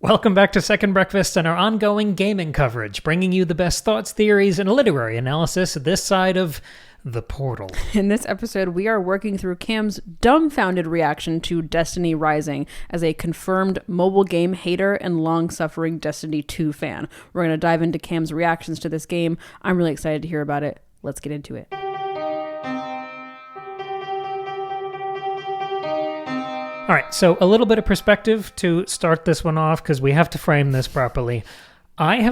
Welcome back to Second Breakfast and our ongoing gaming coverage, bringing you the best thoughts, theories, and literary analysis this side of the portal. In this episode, we are working through Cam's dumbfounded reaction to Destiny Rising as a confirmed mobile game hater and long-suffering Destiny 2 fan. We're going to dive into Cam's reactions to this game. I'm really excited to hear about it. Let's get into it. All right, so a little bit of perspective to start this one off, because we have to frame this properly. I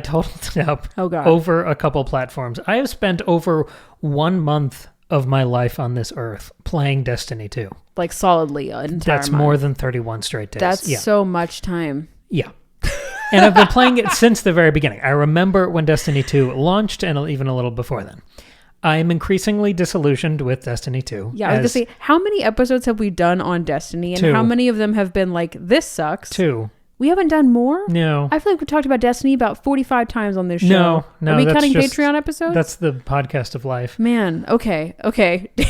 totaled it up over a couple platforms. I have spent over 1 month of my life on this earth playing Destiny 2. Like solidly an entire That's month. More than 31 straight days. That's so much time. Yeah. And I've been playing it since the very beginning. I remember when Destiny 2 launched and even a little before then. I am increasingly disillusioned with Destiny 2. Yeah, I was going to say, how many episodes have we done on Destiny? And 2. How many of them have been like, this sucks? 2. We haven't done more? No. I feel like we talked about Destiny about 45 times on this show. No. Are we cutting Patreon episodes? That's the podcast of life. Man, okay.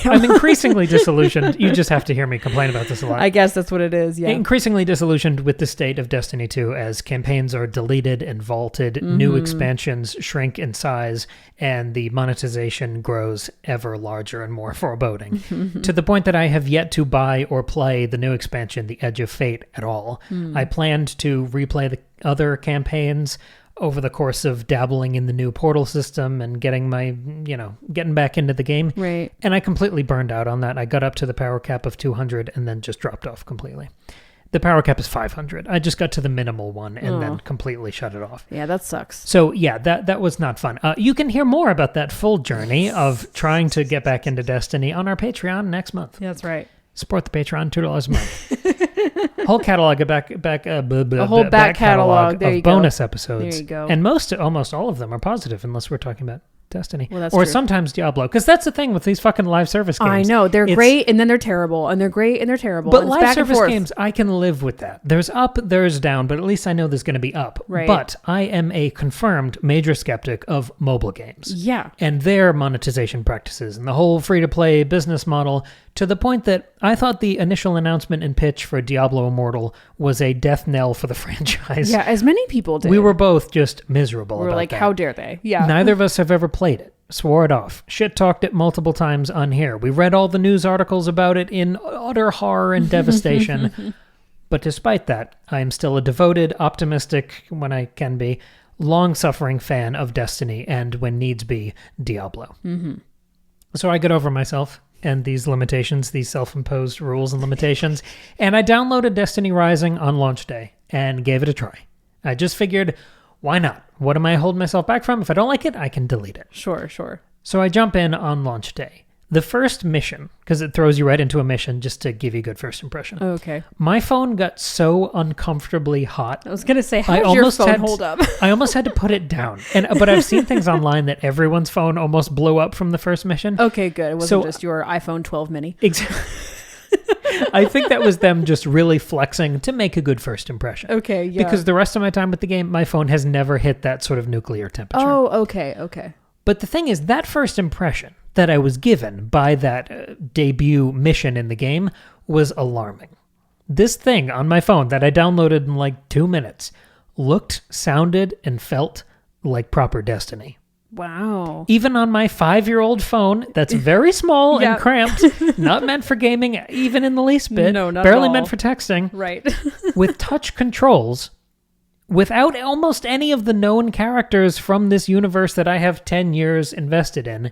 I'm increasingly disillusioned. You just have to hear me complain about this a lot. I guess that's what it is, yeah. Increasingly disillusioned with the state of Destiny 2 as campaigns are deleted and vaulted, new expansions shrink in size, and the monetization grows ever larger and more foreboding. To the point that I have yet to buy or play the new expansion, The Edge of Fate, at all. I planned to replay the other campaigns over the course of dabbling in the new portal system and getting back into the game. Right. And I completely burned out on that. I got up to the power cap of 200 and then just dropped off completely. The power cap is 500. I just got to the minimal one and then completely shut it off. Yeah, that sucks. So yeah, that was not fun. You can hear more about that full journey of trying to get back into Destiny on our Patreon next month. Yeah, that's right. Support the Patreon, $2 a month. Whole catalog of back catalog of bonus episodes. There you go. And almost all of them are positive, unless we're talking about Destiny. Well, that's or true. Sometimes Diablo, because that's the thing with these fucking live service games. I know, they're great and then they're terrible, and they're great and they're terrible. But and live service games, I can live with that. There's up, there's down, but at least I know there's going to be up. Right. But I am a confirmed major skeptic of mobile games. Yeah. And their monetization practices and the whole free-to-play business model, to the point that I thought the initial announcement and pitch for Diablo Immortal was a death knell for the franchise. Yeah, as many people did. We were both just miserable about like, that. how dare they? Yeah. Neither of us have ever played it. Swore it off. Shit-talked it multiple times on here. We read all the news articles about it in utter horror and devastation. But despite that, I am still a devoted, optimistic, when I can be, long-suffering fan of Destiny and, when needs be, Diablo. So I get over myself and these limitations, these self-imposed rules and limitations, and I downloaded Destiny Rising on launch day and gave it a try. I just figured, why not? What am I holding myself back from? If I don't like it, I can delete it. Sure. So I jump in on launch day. The first mission, because it throws you right into a mission just to give you a good first impression. Okay. My phone got so uncomfortably hot. I was going to say, how does your phone hold up? I almost had to put it down. But I've seen things online that everyone's phone almost blew up from the first mission. Okay, good. It wasn't just your iPhone 12 mini. Exactly. I think that was them just really flexing to make a good first impression. Okay, yeah. Because the rest of my time with the game, my phone has never hit that sort of nuclear temperature. Oh, okay. But the thing is, that first impression that I was given by that debut mission in the game was alarming. This thing on my phone that I downloaded in like 2 minutes looked, sounded, and felt like proper Destiny. Wow. Even on my 5-year-old phone that's very small and cramped, not meant for gaming even in the least bit, no, not barely at all. meant for texting, right? with touch controls, without almost any of the known characters from this universe that I have 10 years invested in,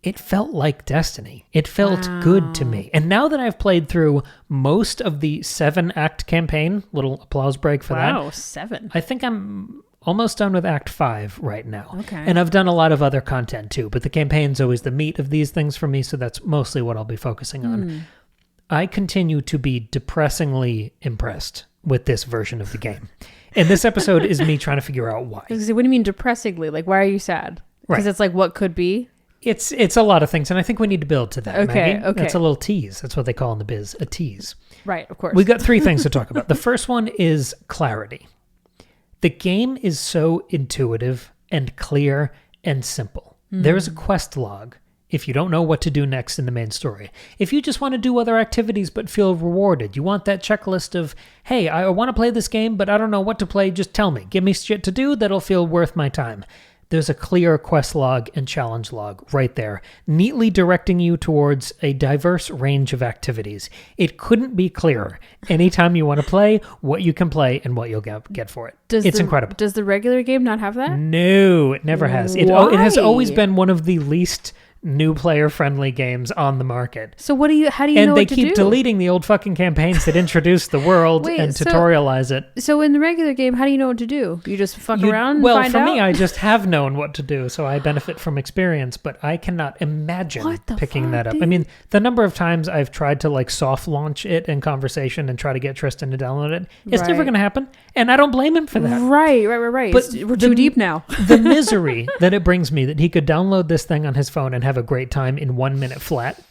it felt like Destiny. It felt good to me. And now that I've played through most of the 7-act campaign, little applause break for that. Wow, 7. I think I'm almost done with Act 5 right now. Okay. And I've done a lot of other content too, but the campaign's always the meat of these things for me, so that's mostly what I'll be focusing on. I continue to be depressingly impressed with this version of the game. And this episode is me trying to figure out why. What do you mean depressingly? Like, why are you sad? Because it's like what could be? It's a lot of things, and I think we need to build to that, Okay, Maggie. okay. That's a little tease. That's what they call in the biz, a tease. Right, of course. We've got 3 things to talk about. The first one is clarity. The game is so intuitive and clear and simple. There is a quest log if you don't know what to do next in the main story. If you just want to do other activities but feel rewarded, you want that checklist of, hey, I want to play this game, but I don't know what to play, just tell me. Give me shit to do that'll feel worth my time. There's a clear quest log and challenge log right there, neatly directing you towards a diverse range of activities. It couldn't be clearer. Anytime you want to play, what you can play and what you'll get for it. It's incredible. Does the regular game not have that? No, it never has. It has always been one of the least new player-friendly games on the market. So how do you know what to do? And they keep deleting the old fucking campaigns that introduce the world and tutorialize it. So in the regular game, how do you know what to do? You just fuck around and find out? Well, for me, I just have known what to do, so I benefit from experience, but I cannot imagine picking that up. Dude? I mean, the number of times I've tried to like soft launch it in conversation and try to get Tristan to download it, it's never going to happen, and I don't blame him for that. Right. But we're too deep now. The misery that it brings me that he could download this thing on his phone and have a great time in 1 minute flat.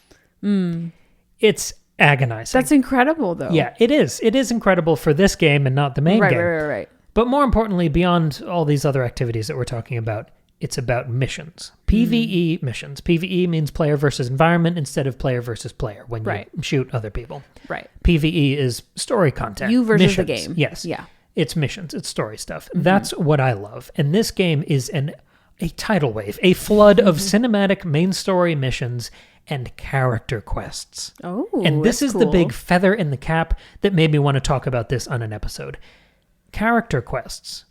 It's agonizing. That's incredible, though. Yeah, it is. It is incredible for this game and not the main game. Right. But more importantly, beyond all these other activities that we're talking about, it's about missions. PvE missions. PvE means player versus environment instead of player versus player when you shoot other people. Right. PvE is story content. You versus missions. the game. Yes. Yeah. It's missions. It's story stuff. That's what I love. And this game is a tidal wave, a flood of cinematic main story missions and character quests. Oh, and this is cool. the big feather in the cap that made me want to talk about this on an episode. Character quests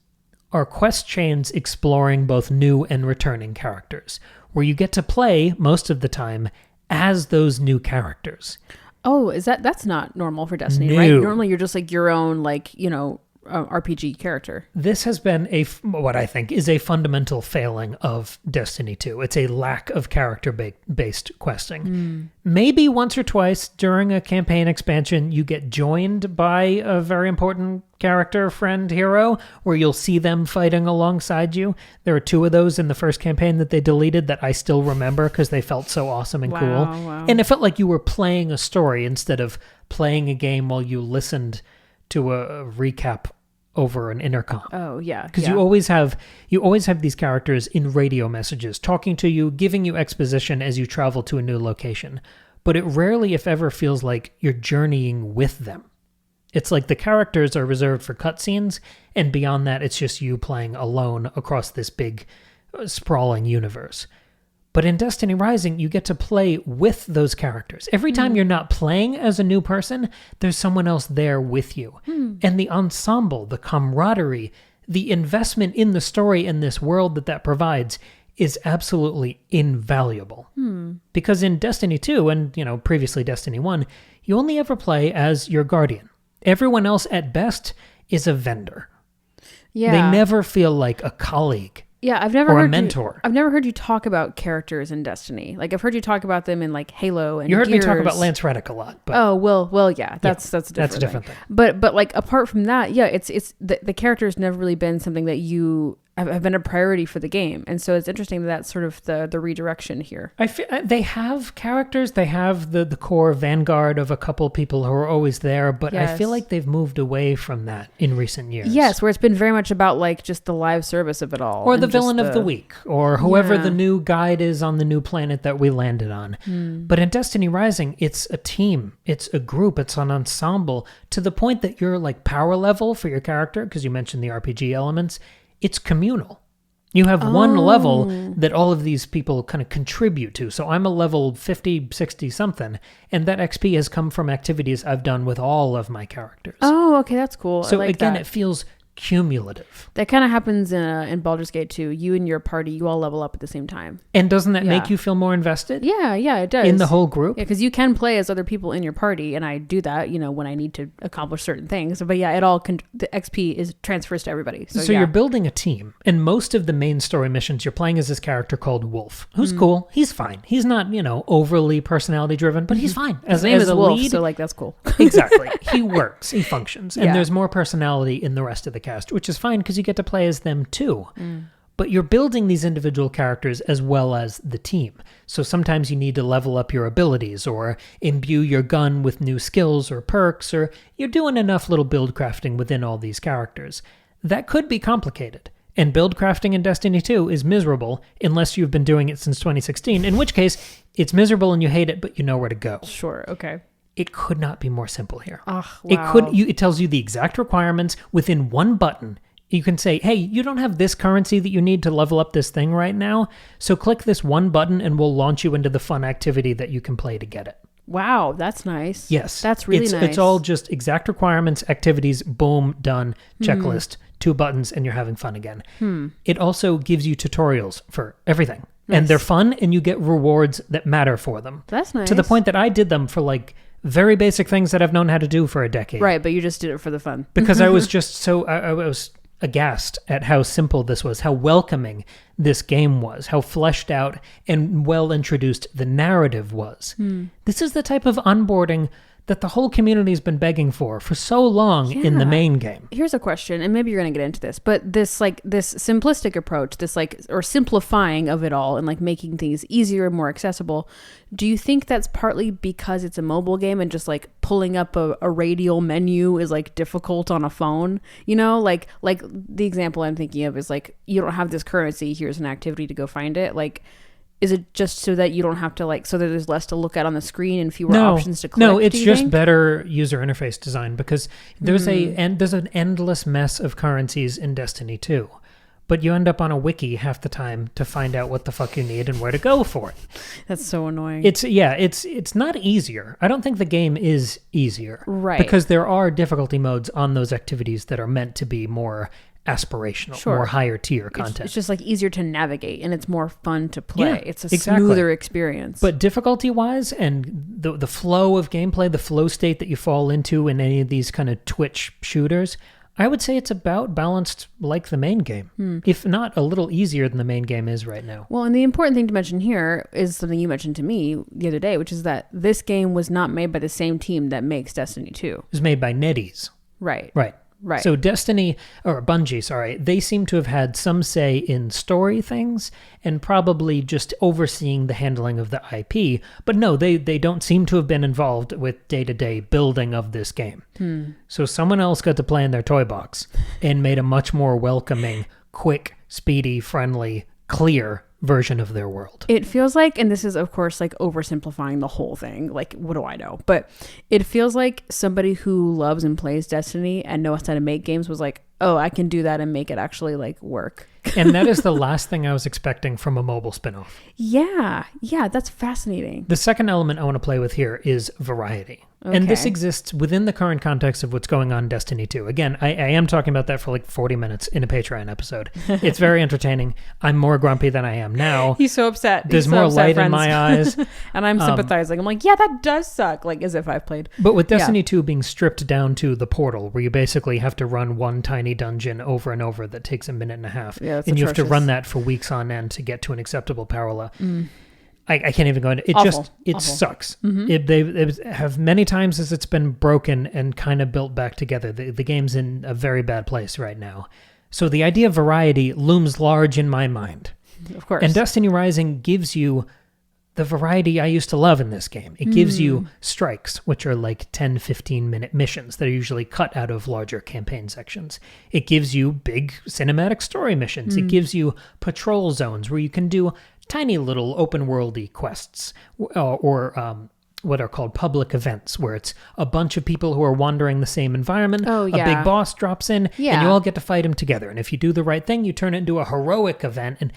are quest chains exploring both new and returning characters, where you get to play most of the time as those new characters. Oh, that's not normal for Destiny, No. right? Normally you're just like your own, like, RPG character. This has been what I think is a fundamental failing of Destiny 2. It's a lack of character-based questing. Maybe once or twice during a campaign expansion, you get joined by a very important character, friend, hero, where you'll see them fighting alongside you. There are 2 of those in the first campaign that they deleted that I still remember because they felt so awesome and cool. Wow. And it felt like you were playing a story instead of playing a game while you listened to a recap over an intercom. Oh, yeah. Because you always have these characters in radio messages talking to you, giving you exposition as you travel to a new location. But it rarely, if ever, feels like you're journeying with them. It's like the characters are reserved for cutscenes, and beyond that, it's just you playing alone across this big, sprawling universe. But in Destiny Rising, you get to play with those characters. Every time you're not playing as a new person, there's someone else there with you. And the ensemble, the camaraderie, the investment in the story and this world that provides is absolutely invaluable. Because in Destiny 2 and, previously Destiny 1, you only ever play as your guardian. Everyone else at best is a vendor. Yeah. They never feel like a colleague. Yeah, I've never or heard a mentor. I've never heard you talk about characters in Destiny. Like I've heard you talk about them in like Halo and You heard Gears. me talk about Lance Reddick a lot. But oh well, yeah, that's a different thing. But like apart from that, yeah, it's the character's never really been something that you have been a priority for the game, and so it's interesting that that's sort of the redirection here. I feel, they have characters. They have the core vanguard of a couple people who are always there, but I feel like they've moved away from that in recent years. Yes, where it's been very much about like just the live service of it all, or the villain of the week, or whoever the new guide is on the new planet that we landed on. But in Destiny Rising, it's a team, it's a group, it's an ensemble to the point that you're like power level for your character, because you mentioned the RPG elements. It's communal. You have one level that all of these people kind of contribute to. So I'm a level 50, 60 something, and that XP has come from activities I've done with all of my characters. Oh, okay, that's cool. So I like again, that. It feels cumulative. That kind of happens in Baldur's Gate 2. You and your party, you all level up at the same time. And doesn't that make you feel more invested? Yeah, it does. In the whole group? Yeah, because you can play as other people in your party, and I do that, when I need to accomplish certain things. But yeah, the XP transfers to everybody. So you're building a team, and most of the main story missions, you're playing as this character called Wolf, who's cool. He's fine. He's not, overly personality driven, but he's fine. His name is Wolf, so like that's cool. Exactly. He works. He functions. And there's more personality in the rest of the cast, which is fine because you get to play as them too. But you're building these individual characters as well as the team. So sometimes you need to level up your abilities or imbue your gun with new skills or perks, or you're doing enough little build crafting within all these characters. That could be complicated. And build crafting in Destiny 2 is miserable unless you've been doing it since 2016, in which case it's miserable and you hate it, but you know where to go. Sure, okay. It could not be more simple here. Oh, wow. It tells you the exact requirements within one button. You can say, hey, you don't have this currency that you need to level up this thing right now, so click this one button and we'll launch you into the fun activity that you can play to get it. Wow, that's nice. Yes. That's really nice. It's all just exact requirements, activities, boom, done, checklist, 2 buttons, and you're having fun again. It also gives you tutorials for everything. Nice. And they're fun, and you get rewards that matter for them. That's nice. To the point that I did them for like very basic things that I've known how to do for a decade. Right, but you just did it for the fun. Because I was just so... I was aghast at how simple this was, how welcoming this game was, how fleshed out and well introduced the narrative was. This is the type of onboarding that the whole community's been begging for so long in the main game. Here's a question, and maybe you're going to get into this, but this simplistic approach, or simplifying of it all and like making things easier and more accessible, do you think that's partly because it's a mobile game and just like pulling up a radial menu is like difficult on a phone? You know, like the example I'm thinking of is like, you don't have this currency, here's an activity to go find it. Like, is it just so that you don't have to so that there's less to look at on the screen and fewer options to click? No, it's just better user interface design, because there's there's an endless mess of currencies in Destiny 2. But you end up on a wiki half the time to find out what the fuck you need and where to go for it. That's so annoying. It's not easier. I don't think the game is easier. Right. Because there are difficulty modes on those activities that are meant to be more aspirational, more higher tier content. It's just like easier to navigate and it's more fun to play. Yeah, it's a smoother experience. But difficulty wise and the flow of gameplay, the flow state that you fall into in any of these kind of Twitch shooters, I would say it's about balanced like the main game, if not a little easier than the main game is right now. Well, and the important thing to mention here is something you mentioned to me the other day, which is that this game was not made by the same team that makes Destiny 2. It was made by NetEase. Right. Right. So Bungie, they seem to have had some say in story things and probably just overseeing the handling of the IP. But no, they don't seem to have been involved with day-to-day building of this game. So someone else got to play in their toy box and made a much more welcoming, quick, speedy, friendly, clear version of their world. It feels like, and this is of course like oversimplifying the whole thing, like what do I know, but it feels like somebody who loves and plays Destiny and knows how to make games was like, oh, I can do that and make it actually like work. And that is the last thing I was expecting from a mobile spinoff. Yeah, that's fascinating. The second element I want to play with here is variety. Okay. And this exists within the current context of what's going on in Destiny 2. Again, I am talking about that for like 40 minutes in a Patreon episode. It's very entertaining. I'm more grumpy than I am now. He's so upset. There's more light in my eyes. And I'm sympathizing. I'm like, yeah, that does suck. Like as if I've played. But with Destiny 2 being stripped down to the portal, where you basically have to run one tiny dungeon over and over that takes a minute and a half. Yeah, and you have to run that for weeks on end to get to an acceptable power level. I can't even go into it. Awful. Sucks. They have many times as it's been broken and kind of built back together. The game's in a very bad place right now. So the idea of variety looms large in my mind. Of course. And Destiny Rising gives you the variety I used to love in this game. It gives you strikes, which are like 10, 15-minute missions that are usually cut out of larger campaign sections. It gives you big cinematic story missions. It gives you patrol zones where you can do tiny little open-worldy quests or what are called public events, where it's a bunch of people who are wandering the same environment. Oh, yeah. A big boss drops in, Yeah. and you all get to fight him together. And if you do the right thing, you turn it into a heroic event. And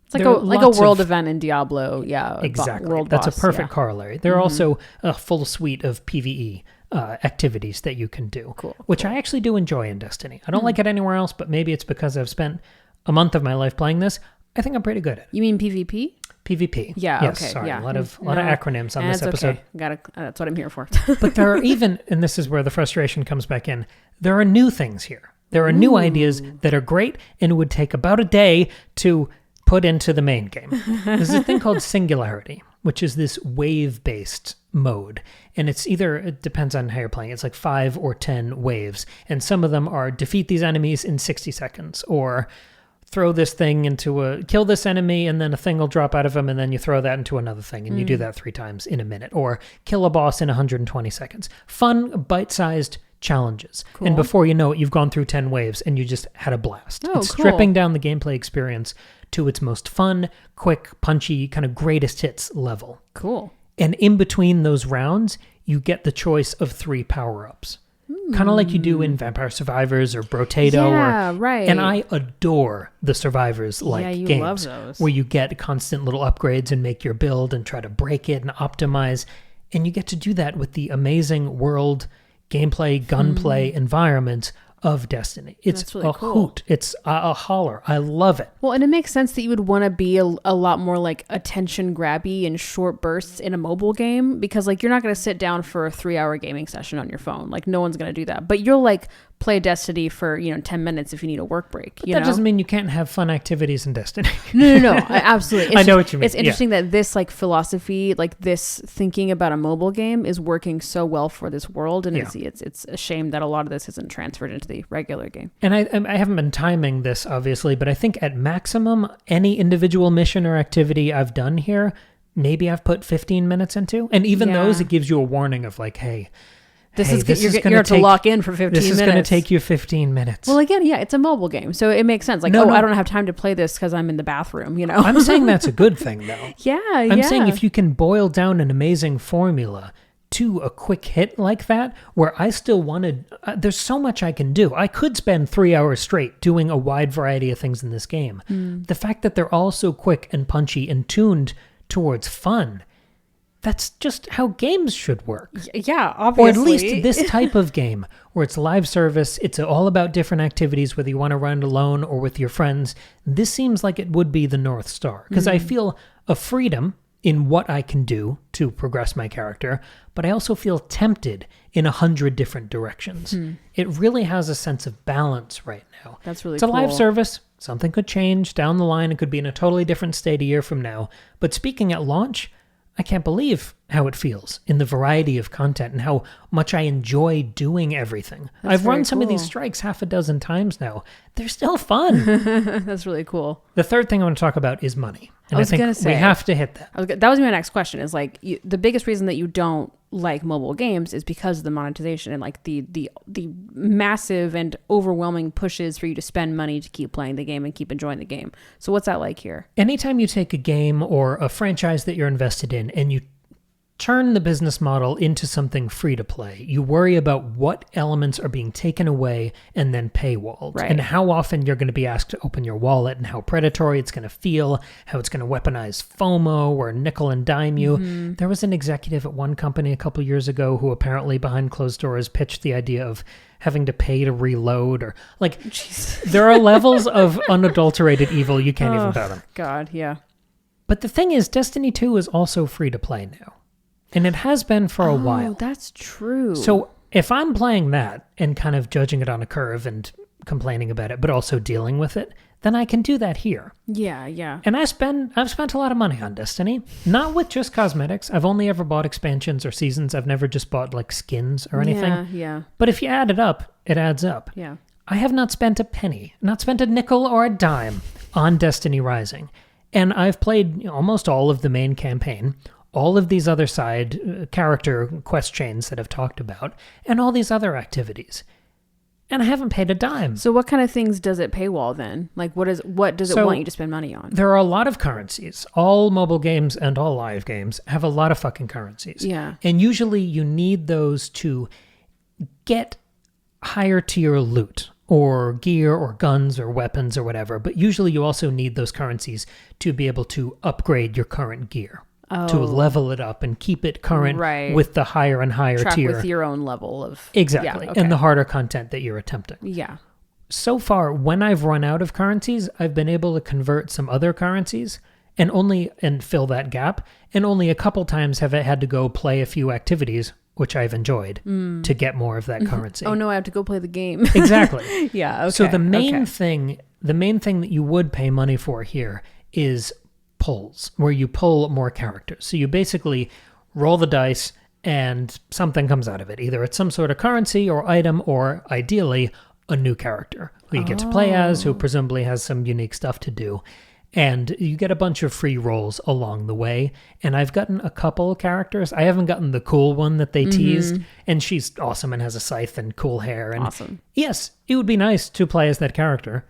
it's like a world event in Diablo. Yeah, exactly. World That's boss, a perfect corollary. There are also a full suite of PvE activities that you can do, which I actually do enjoy in Destiny. I don't like it anywhere else, but maybe it's because I've spent a month of my life playing this. I think I'm pretty good at it. You mean PvP? PvP. Yeah. Yes, Okay. sorry. Yeah. A lot of acronyms on this episode. Okay. That's what I'm here for. But there are even, and this is where the frustration comes back in, there are new things here. There are new ideas that are great and would take about a day to put into the main game. There's a thing called Singularity, which is this wave-based mode. And it depends on how you're playing. It's like 5 or 10 waves. And some of them are defeat these enemies in 60 seconds, or throw this thing kill this enemy, and then a thing will drop out of him, and then you throw that into another thing, and you do that 3 times in a minute, or kill a boss in 120 seconds. Fun, bite-sized, challenges. Cool. And before you know it, you've gone through 10 waves and you just had a blast. Oh, it's cool. stripping down the gameplay experience to its most fun, quick, punchy, kind of greatest hits level. Cool. And in between those rounds, you get the choice of 3 power-ups. Kind of like you do in Vampire Survivors or Brotato. Yeah, right. And I adore the Survivors-like you games. love those. Where you get constant little upgrades and make your build and try to break it and optimize. And you get to do that with the amazing world, gameplay, gunplay environment of Destiny. It's That's really a cool. hoot. It's a holler. I love it. Well, and it makes sense that you would want to be a lot more like attention grabby in short bursts in a mobile game, because like you're not going to sit down for a 3-hour gaming session on your phone. Like no one's going to do that. But you'll like play Destiny for 10 minutes if you need a work break. That doesn't mean you can't have fun activities in Destiny. No. Absolutely. I know what you mean. It's interesting that this like philosophy, like this thinking about a mobile game, is working so well for this world, and it's a shame that a lot of this isn't transferred into the regular game. And I haven't been timing this, obviously, but I think at maximum, any individual mission or activity I've done here, maybe I've put 15 minutes into. And even those, it gives you a warning of like, hey, you're going to have to lock in for 15 minutes. This is going to take you 15 minutes. Well, again, it's a mobile game, so it makes sense. Like, No. I don't have time to play this because I'm in the bathroom, I'm saying that's a good thing, though. I'm saying if you can boil down an amazing formula to a quick hit like that, where I still wanted... there's so much I can do. I could spend 3 hours straight doing a wide variety of things in this game. The fact that they're all so quick and punchy and tuned towards fun... That's just how games should work. Yeah, obviously. Or at least this type of game, where it's live service, it's all about different activities, whether you want to run alone or with your friends. This seems like it would be the North Star, because I feel a freedom in what I can do to progress my character, but I also feel tempted in 100 different directions. It really has a sense of balance right now. That's really cool. It's a live cool. service. Something could change down the line. It could be in a totally different state a year from now. But speaking at launch... I can't believe how it feels in the variety of content and how much I enjoy doing everything. I've run some of these strikes half a dozen times now. They're still fun. That's really cool. The third thing I want to talk about is money. And I think we have to hit that. That was my next question, is like the biggest reason that you don't like mobile games is because of the monetization and like the massive and overwhelming pushes for you to spend money to keep playing the game and keep enjoying the game. So what's that like here? Anytime you take a game or a franchise that you're invested in and you turn the business model into something free to play, you worry about what elements are being taken away and then paywalled, right, and how often you're going to be asked to open your wallet and how predatory it's going to feel, how it's going to weaponize FOMO or nickel and dime you. There was an executive at one company a couple years ago who apparently behind closed doors pitched the idea of having to pay to reload, or like, there are levels of unadulterated evil you can't even fathom. God, yeah. But the thing is, Destiny 2 is also free to play now. And it has been for a while. That's true. So if I'm playing that and kind of judging it on a curve and complaining about it, but also dealing with it, then I can do that here. Yeah. And I've spent a lot of money on Destiny, not with just cosmetics. I've only ever bought expansions or seasons. I've never just bought like skins or anything. Yeah. But if you add it up, it adds up. Yeah. I have not spent a penny, not spent a nickel or a dime on Destiny Rising. And I've played almost all of the main campaign, all of these other side character quest chains that I've talked about, and all these other activities. And I haven't paid a dime. So what kind of things does it paywall then? Like what does it want you to spend money on? There are a lot of currencies. All mobile games and all live games have a lot of fucking currencies. Yeah. And usually you need those to get higher tier loot or gear or guns or weapons or whatever. But usually you also need those currencies to be able to upgrade your current gear. To level it up and keep it current with the higher and higher Track tier. with your own level of... Exactly. Yeah, okay. And the harder content that you're attempting. Yeah. So far, when I've run out of currencies, I've been able to convert some other currencies and fill that gap. And only a couple times have I had to go play a few activities, which I've enjoyed, to get more of that currency. Oh no, I have to go play the game. Exactly. Yeah, okay. So the main thing that you would pay money for here is pulls, where you pull more characters. So you basically roll the dice and something comes out of it. Either it's some sort of currency or item, or ideally a new character who you get to play as, who presumably has some unique stuff to do. And you get a bunch of free rolls along the way. And I've gotten a couple characters. I haven't gotten the cool one that they teased. And she's awesome and has a scythe and cool hair. And awesome. Yes, it would be nice to play as that character.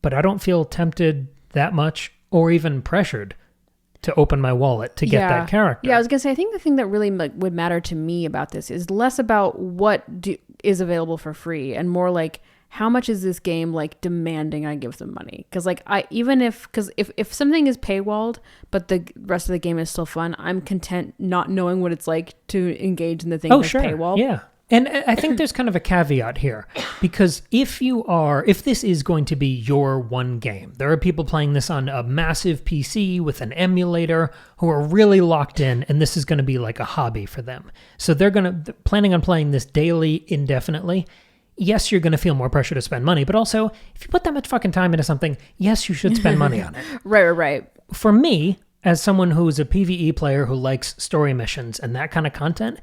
But I don't feel tempted that much or even pressured to open my wallet to get that character. Yeah, I was going to say, I think the thing that really would matter to me about this is less about what is available for free and more like, how much is this game like demanding I give them money? Because like if something is paywalled, but the rest of the game is still fun, I'm content not knowing what it's like to engage in the thing that's paywalled. Yeah. And I think there's kind of a caveat here, because if this is going to be your one game, there are people playing this on a massive PC with an emulator who are really locked in, and this is going to be like a hobby for them. So they're planning on playing this daily, indefinitely. Yes, you're going to feel more pressure to spend money, but also, if you put that much fucking time into something, yes, you should spend money on it. Right. For me, as someone who's a PvE player who likes story missions and that kind of content,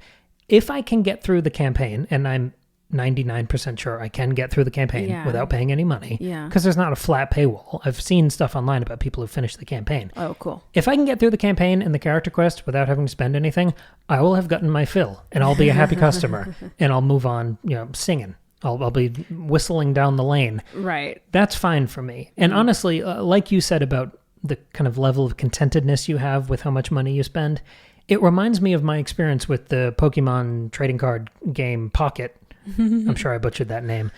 if I can get through the campaign, and I'm 99% sure I can get through the campaign without paying any money, because there's not a flat paywall. I've seen stuff online about people who finished the campaign. Oh, cool. If I can get through the campaign and the character quest without having to spend anything, I will have gotten my fill, and I'll be a happy customer, and I'll move on, singing. I'll be whistling down the lane. Right. That's fine for me. And honestly, like you said about the kind of level of contentedness you have with how much money you spend, it reminds me of my experience with the Pokemon trading card game Pocket. I'm sure I butchered that name.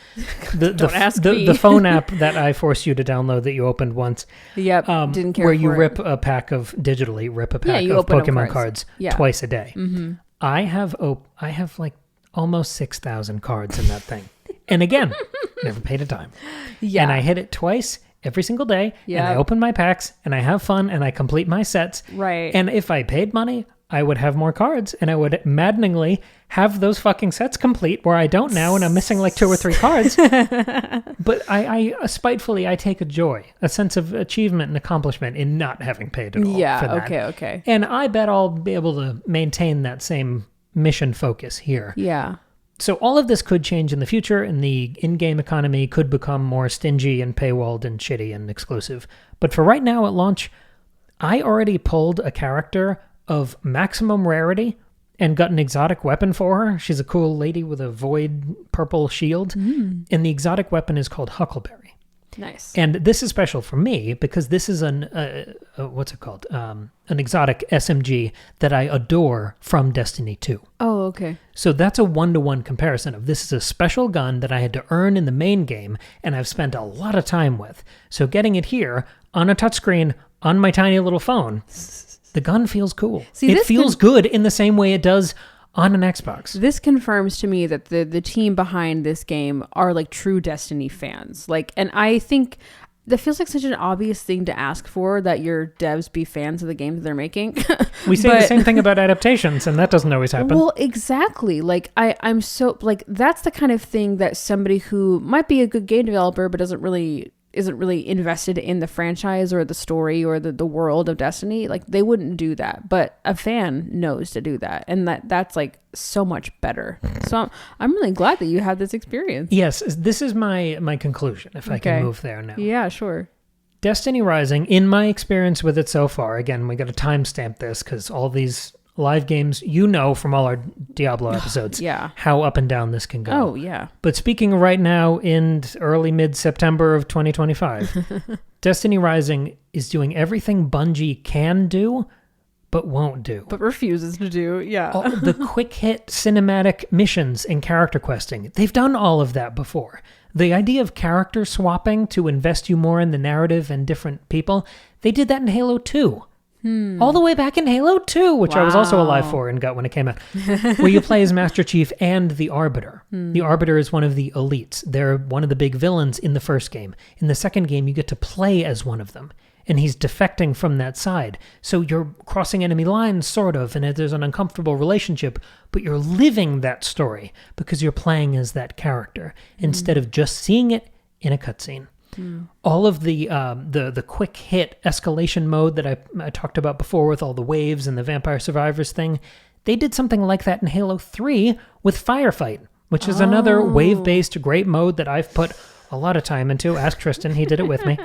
Don't ask me. The phone app that I forced you to download that you opened once. Yep, didn't care where for you it. rip a pack of Pokemon cards twice a day. Mm-hmm. I have like almost 6,000 cards in that thing. And again, never paid a dime. Yeah. And I hit it twice every single day. Yeah. And I open my packs and I have fun and I complete my sets. Right. And if I paid money, I would have more cards and I would maddeningly have those fucking sets complete where I don't now and I'm missing like 2 or 3 cards. But I spitefully, I take a sense of achievement and accomplishment in not having paid at all. Yeah. For that. Okay. And I bet I'll be able to maintain that same mission focus here. Yeah. So all of this could change in the future, and the in-game economy could become more stingy and paywalled and shitty and exclusive. But for right now at launch, I already pulled a character of maximum rarity and got an exotic weapon for her. She's a cool lady with a void purple shield, and the exotic weapon is called Huckleberry. Nice. And this is special for me because this is an exotic SMG that I adore from Destiny 2. Oh, okay. So that's a 1-to-1 comparison of this is a special gun that I had to earn in the main game and I've spent a lot of time with. So getting it here on a touchscreen on my tiny little phone, the gun feels cool. See, it feels good in the same way it does on an Xbox. This confirms to me that the team behind this game are like true Destiny fans. And I think that feels like such an obvious thing to ask for, that your devs be fans of the games they're making. We say the same thing about adaptations, and that doesn't always happen. Well, exactly. I'm so that's the kind of thing that somebody who might be a good game developer but isn't really invested in the franchise or the story or the world of Destiny, they wouldn't do that. But a fan knows to do that, and that's so much better. So I'm really glad that you had this experience. Yes, this is my conclusion, if I can move there now. Yeah, sure. Destiny Rising, in my experience with it so far, again, we got to timestamp this because all these live games, from all our Diablo episodes, how up and down this can go. Oh, yeah. But speaking right now in early mid-September of 2025, Destiny Rising is doing everything Bungie can do, but won't do. But refuses to do, yeah. The quick hit cinematic missions and character questing, they've done all of that before. The idea of character swapping to invest you more in the narrative and different people, they did that in Halo 2. All the way back in Halo 2, which I was also alive for and got when it came out, where you play as Master Chief and the Arbiter. The Arbiter is one of the elites. They're one of the big villains in the first game. In the second game, you get to play as one of them, and he's defecting from that side. So you're crossing enemy lines, sort of, and there's an uncomfortable relationship, but you're living that story because you're playing as that character instead of just seeing it in a cutscene. All of the quick hit escalation mode that I talked about before with all the waves and the Vampire Survivors thing, they did something like that in Halo 3 with Firefight, which is another wave-based great mode that I've put a lot of time into. Ask Tristan, he did it with me.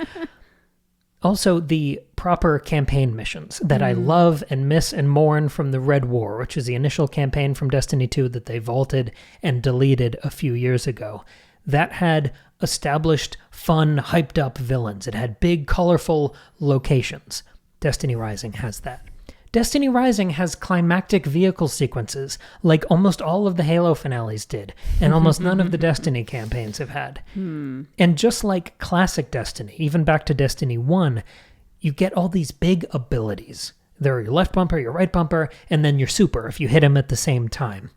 Also, the proper campaign missions that I love and miss and mourn from the Red War, which is the initial campaign from Destiny 2 that they vaulted and deleted a few years ago. That had established, fun, hyped-up villains. It had big, colorful locations. Destiny Rising has that. Destiny Rising has climactic vehicle sequences, like almost all of the Halo finales did, and almost none of the Destiny campaigns have had. And just like classic Destiny, even back to Destiny 1, you get all these big abilities. There are your left bumper, your right bumper, and then your super if you hit them at the same time.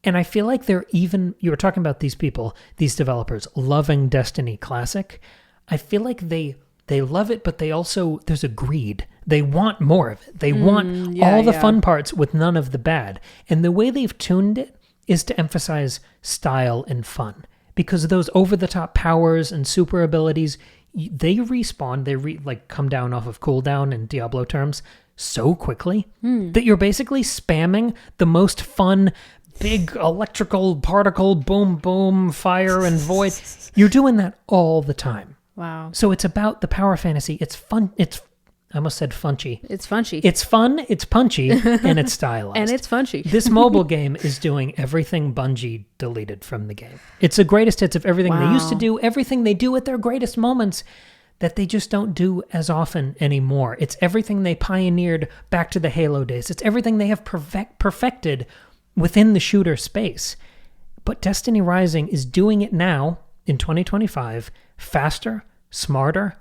And I feel like you were talking about these people, these developers, loving Destiny Classic. I feel like they love it, but there's a greed. They want more of it. They want all the fun parts with none of the bad. And the way they've tuned it is to emphasize style and fun. Because those over-the-top powers and super abilities, they respawn, they come down off of cooldown in Diablo terms so quickly that you're basically spamming the most fun, big electrical particle, boom, boom, fire and void. You're doing that all the time. Wow. So it's about the power fantasy. It's fun. I almost said funchy. It's funchy. It's fun, it's punchy, and it's stylized. And it's funchy. This mobile game is doing everything Bungie deleted from the game. It's the greatest hits of everything they used to do, everything they do at their greatest moments that they just don't do as often anymore. It's everything they pioneered back to the Halo days. It's everything they have perfected within the shooter space. But Destiny Rising is doing it now in 2025 faster, smarter,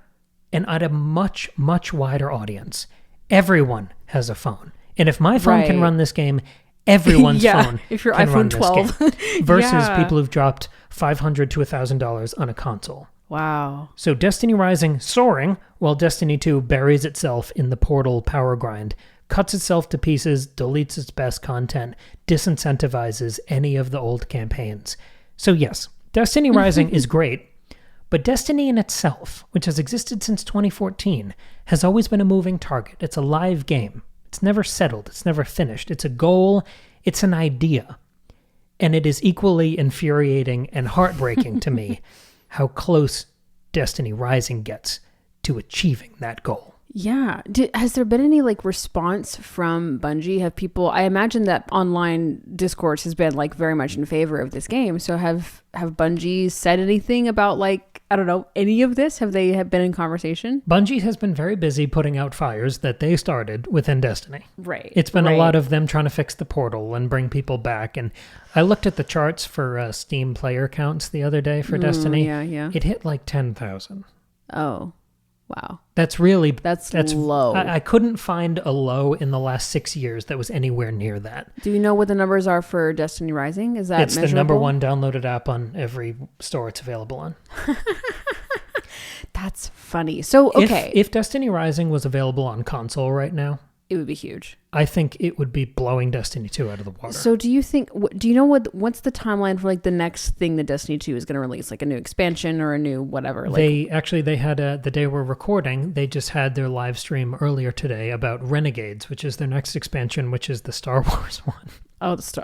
and at a much, much wider audience. Everyone has a phone. And if my phone can run this game, everyone's phone if your can iPhone run 12. this game. Versus people who've dropped $500 to $1,000 on a console. Wow. So Destiny Rising soaring, while Destiny 2 buries itself in the Portal power grind, cuts itself to pieces, deletes its best content, disincentivizes any of the old campaigns. So yes, Destiny Rising is great, but Destiny in itself, which has existed since 2014, has always been a moving target. It's a live game. It's never settled. It's never finished. It's a goal. It's an idea. And it is equally infuriating and heartbreaking to me how close Destiny Rising gets to achieving that goal. Yeah. Has there been any response from Bungie? Have people, I imagine that online discourse has been very much in favor of this game. So have Bungie said anything about I don't know, any of this? Have been in conversation? Bungie has been very busy putting out fires that they started within Destiny. Right. It's been a lot of them trying to fix the portal and bring people back. And I looked at the charts for Steam player counts the other day for Destiny. Yeah. It hit 10,000. Oh, wow. That's low. I couldn't find a low in the last 6 years that was anywhere near that. Do you know what the numbers are for Destiny Rising? Is that it's measurable? the number one downloaded app on every store it's available on. That's funny. So, okay. If Destiny Rising was available on console right now, it would be huge. I think it would be blowing Destiny 2 out of the water. So do you know what's the timeline for the next thing that Destiny 2 is going to release? A new expansion or a new whatever? They had the day we're recording, they just had their live stream earlier today about Renegades, which is their next expansion, which is the Star Wars one.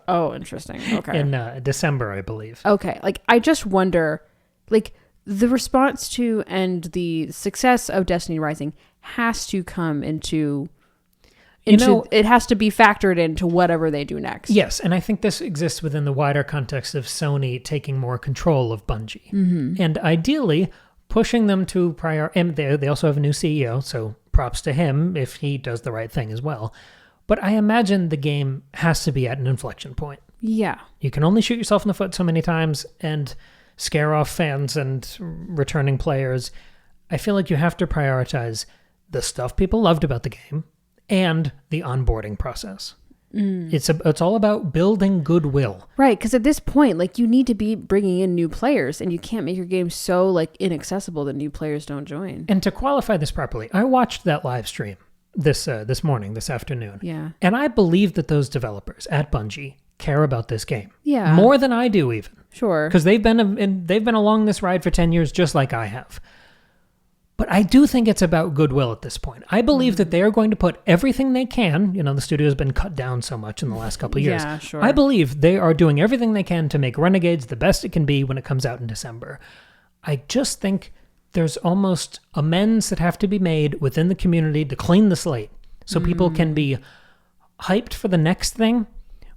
Oh, interesting. Okay. In December, I believe. Okay. I just wonder, the response to and the success of Destiny Rising has to come into it has to be factored into whatever they do next. Yes, and I think this exists within the wider context of Sony taking more control of Bungie. Mm-hmm. And ideally, pushing them to and they also have a new CEO, so props to him if he does the right thing as well. But I imagine the game has to be at an inflection point. Yeah. You can only shoot yourself in the foot so many times and scare off fans and returning players. I feel like you have to prioritize the stuff people loved about the game and the onboarding process. It's all about building goodwill. Right, because at this point, you need to be bringing in new players, and you can't make your game so inaccessible that new players don't join. And to qualify this properly, I watched that live stream this afternoon. Yeah. And I believe that those developers at Bungie care about this game. Yeah. More than I do even. Sure. Because they've been along this ride for 10 years just like I have. But I do think it's about goodwill at this point. I believe that they are going to put everything they can. The studio has been cut down so much in the last couple of years. Yeah, sure. I believe they are doing everything they can to make Renegades the best it can be when it comes out in December. I just think there's almost amends that have to be made within the community to clean the slate so people can be hyped for the next thing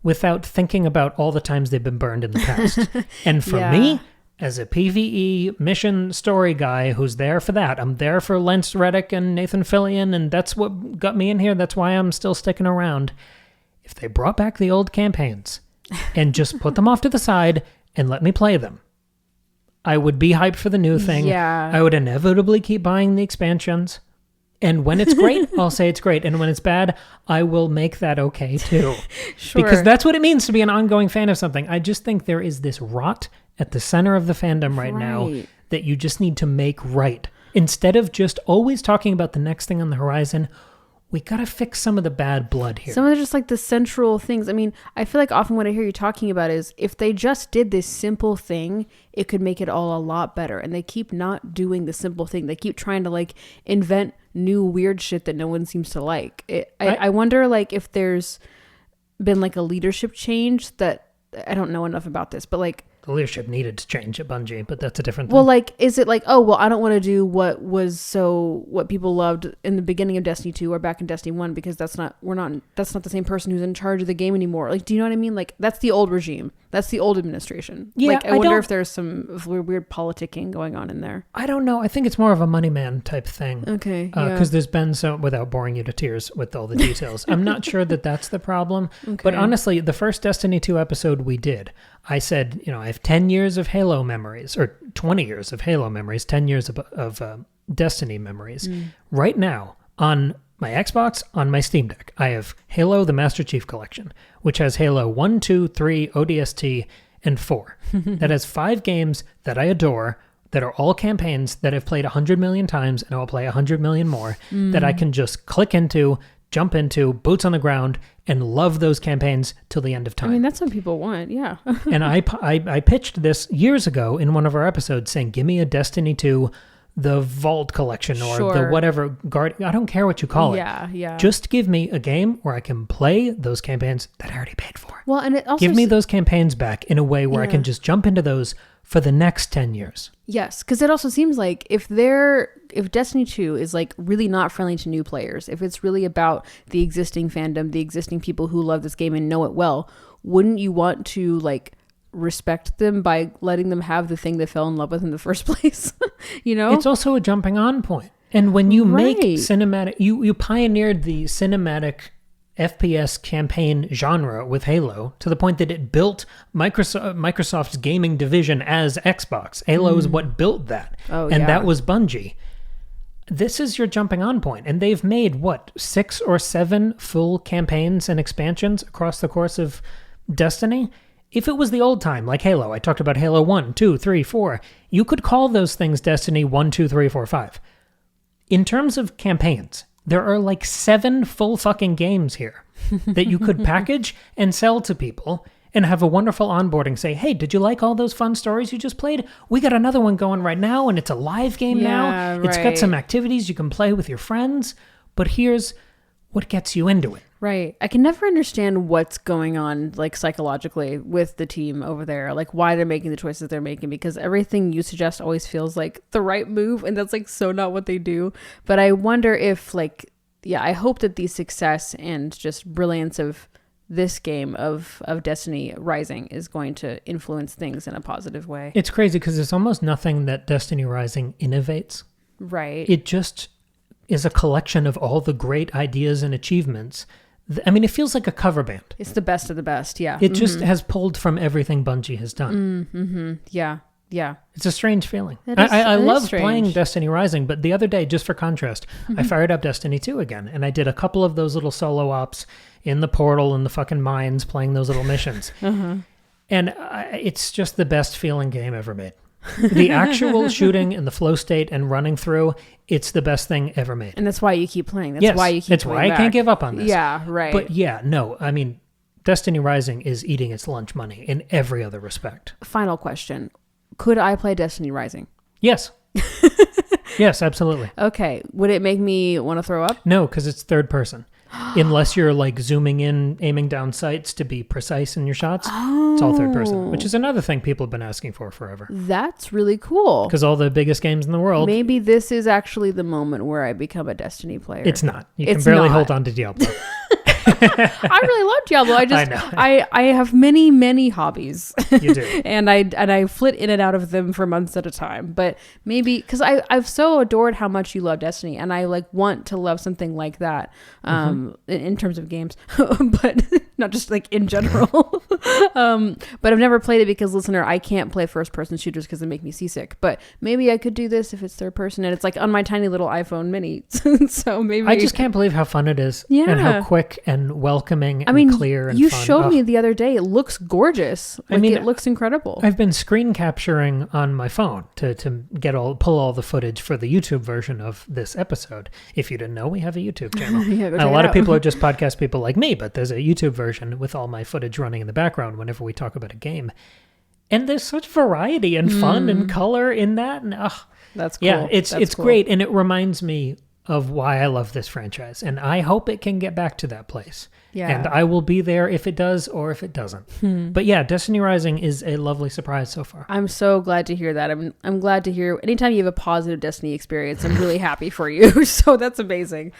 without thinking about all the times they've been burned in the past. And for me, as a PvE mission story guy who's there for that, I'm there for Lance Reddick and Nathan Fillion, and that's what got me in here. That's why I'm still sticking around. If they brought back the old campaigns and just put them off to the side and let me play them, I would be hyped for the new thing. Yeah. I would inevitably keep buying the expansions. And when it's great, I'll say it's great. And when it's bad, I will make that okay too. Sure. Because that's what it means to be an ongoing fan of something. I just think there is this rot at the center of the fandom right now that you just need to make right. Instead of just always talking about the next thing on the horizon, we got to fix some of the bad blood here. Some of the just like the central things. I mean, I feel like often what I hear you talking about is if they just did this simple thing, it could make it all a lot better. And they keep not doing the simple thing. They keep trying to like invent new weird shit that no one seems to like. I wonder like if there's been like a leadership change that, I don't know enough about this, but like, the leadership needed to change at Bungie, but that's a different thing. Well, like, is it like, oh, well, I don't want to do what people loved in the beginning of Destiny 2 or back in Destiny 1 because that's not the same person who's in charge of the game anymore. Like, do you know what I mean? Like, that's the old regime. That's the old administration. Yeah, like, I wonder if there's some weird politicking going on in there. I don't know. I think it's more of a money man type thing. Okay. Because there's been without boring you to tears with all the details, I'm not sure that that's the problem. Okay. But honestly, the first Destiny 2 episode we did, I said, I have 10 years of Halo memories, or 20 years of Halo memories, 10 years of Destiny memories. Right now, on my Xbox, on my Steam Deck, I have Halo the Master Chief Collection, which has Halo 1, 2, 3, ODST, and 4. That has 5 games that I adore, that are all campaigns that I've played 100 million times, and I will play 100 million more, that I can just click into, jump into, boots on the ground, and love those campaigns till the end of time. I mean, that's what people want, yeah. And I pitched this years ago in one of our episodes saying, give me a Destiny 2, the Vault Collection, or the whatever, I don't care what you call it. Yeah. Just give me a game where I can play those campaigns that I already paid for. Well, and it also... Give me those campaigns back in a way where I can just jump into those for the next 10 years. Yes, because it also seems like if Destiny 2 is like really not friendly to new players, if it's really about the existing fandom, the existing people who love this game and know it well, wouldn't you want to like respect them by letting them have the thing they fell in love with in the first place? It's also a jumping on point. And when you make cinematic, you pioneered the cinematic FPS campaign genre with Halo to the point that it built Microsoft's gaming division as Xbox. Halo is what built that. That was Bungie. This is your jumping on point. And they've made, 6 or 7 full campaigns and expansions across the course of Destiny? If it was the old time, like Halo, I talked about Halo 1, 2, 3, 4, you could call those things Destiny 1, 2, 3, 4, 5. In terms of campaigns, there are like 7 full fucking games here that you could package and sell to people and have a wonderful onboarding. Say, hey, did you like all those fun stories you just played? We got another one going right now, and it's a live game now. It's got some activities you can play with your friends, but here's what gets you into it. Right. I can never understand what's going on, like, psychologically with the team over there, like, why they're making the choices they're making, because everything you suggest always feels like the right move, and that's, like, so not what they do. But I wonder if, like, I hope that the success and just brilliance of this game of Destiny Rising is going to influence things in a positive way. It's crazy, because there's almost nothing that Destiny Rising innovates. Right. It just is a collection of all the great ideas and achievements. I mean, it feels like a cover band. It's the best of the best, yeah. It just has pulled from everything Bungie has done. Yeah. It's a strange feeling. I love playing Destiny Rising, but the other day, just for contrast, I fired up Destiny 2 again, and I did a couple of those little solo ops in the portal and the fucking mines, playing those little missions. And it's just the best feeling game ever made. The actual shooting in the flow state and running through, it's the best thing ever made. And that's why you keep playing. That's why you keep That's why I can't give up on this. Yeah, right. But I mean, Destiny Rising is eating its lunch money in every other respect. Final question. Could I play Destiny Rising? Yes. Yes, absolutely. Okay. Would it make me want to throw up? No, because it's third person. unless you're like zooming in, aiming down sights to be precise in your shots. It's all third person, which is another thing people have been asking for forever. That's really cool. Because all the biggest games in the world. Maybe this is actually the moment where I become a Destiny player. It's not. You can barely hold on to Diablo. I really love Diablo. I have many hobbies. You do. and I flit in and out of them for months at a time. But maybe because I've so adored how much you love Destiny, and I like want to love something like that in terms of games, but not just like in general. But I've never played it because, listener, I can't play first person shooters because they make me seasick. But maybe I could do this if it's third person, and it's like on my tiny little iPhone mini. So maybe I just can't believe how fun it is. Yeah. And how quick and welcoming and clear and you fun. showed me the other day. It looks gorgeous. Like, it looks incredible. I've been screen capturing on my phone to pull all the footage for the YouTube version of this episode. If you didn't know, we have a YouTube channel. A lot of people are just podcast people like me, but there's a YouTube version with all my footage running in the background whenever we talk about a game. And there's such variety and fun and color in that. And that's cool. Yeah, it's cool. great. And it reminds me of why I love this franchise. And I hope it can get back to that place. Yeah. And I will be there if it does or if it doesn't. But yeah, Destiny Rising is a lovely surprise so far. I'm so glad to hear that. I'm glad to hear anytime you have a positive Destiny experience, I'm really happy for you. So that's amazing.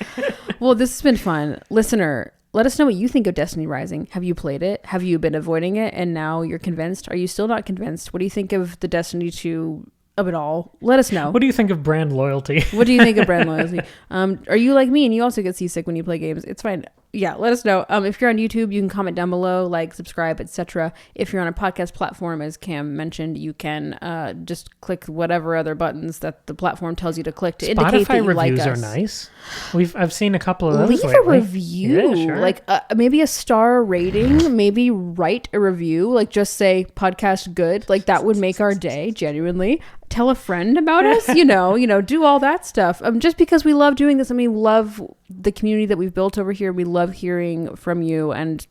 Well, this has been fun. Listener, let us know what you think of Destiny Rising. Have you played it? Have you been avoiding it and now you're convinced? Are you still not convinced? What do you think of the Destiny 2 of it all? Let us know. What do you think of brand loyalty? What do you think of brand loyalty? Are you like me and you also get seasick when you play games? It's fine. Yeah, let us know. If you're on YouTube, you can comment down below, like, subscribe, etc. If you're on a podcast platform, as Cam mentioned, you can just click whatever other buttons that the platform tells you to click to indicate that you like us. Spotify reviews are nice. I've seen a couple of those Leave lately. a review, yeah, sure. like maybe a star rating, maybe write a review, like just say podcast good, like that would make our day, genuinely. Tell a friend about us, do all that stuff. Just because we love doing this. I mean, we love the community that we've built over here. We love hearing from you and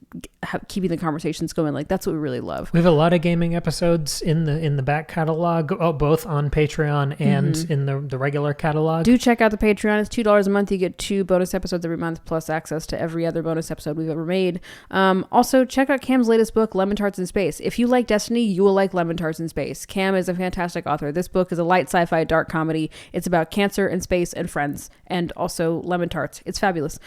keeping the conversations going. Like, that's what we really love. We have a lot of gaming episodes in the back catalog, both on Patreon and in the regular catalog. Do check out the Patreon. It's $2 a month. You get 2 bonus episodes every month, plus access to every other bonus episode we've ever made. Also, check out Cam's latest book, Lemon Tarts in Space. If you like Destiny, you will like Lemon Tarts in Space. Cam is a fantastic author. This book is a light sci-fi dark comedy. It's about cancer and space and friends, and also lemon tarts. It's fabulous.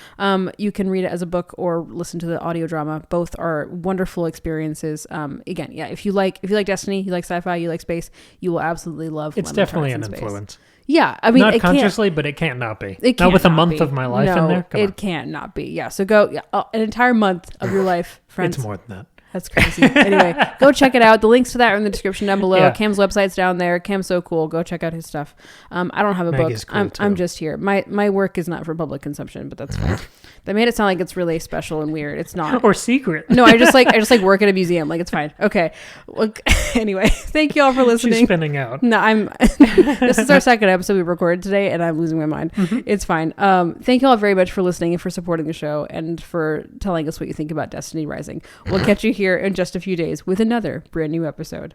You can read it as a book or listen to the audio drama. Both are wonderful experiences. Again, yeah, if you like Destiny, you like sci-fi, you like space, you will absolutely love It's Lemon definitely Tarts an in Space. influence. Yeah, I mean, not consciously, but it can't not be. It can't not with a not month be. of my life in there. Come it on. can't not be. Yeah, so go an entire month of your life, friends. It's more than that. That's crazy. Anyway, go check it out. The links to that are in the description down below. Yeah. Cam's website's down there. Cam's so cool. Go check out his stuff. I don't have a Maggie's book. cool I'm too. just here. My work is not for public consumption, but that's fine. They made it sound like it's really special and weird. It's not. Or secret. No, I just like work at a museum. Like, it's fine. Okay. Well, anyway, thank you all for listening. She's spinning out. No, this is our second episode we recorded today, and I'm losing my mind. It's fine. Thank you all very much for listening and for supporting the show and for telling us what you think about Destiny Rising. We'll catch you here in just a few days with another brand new episode.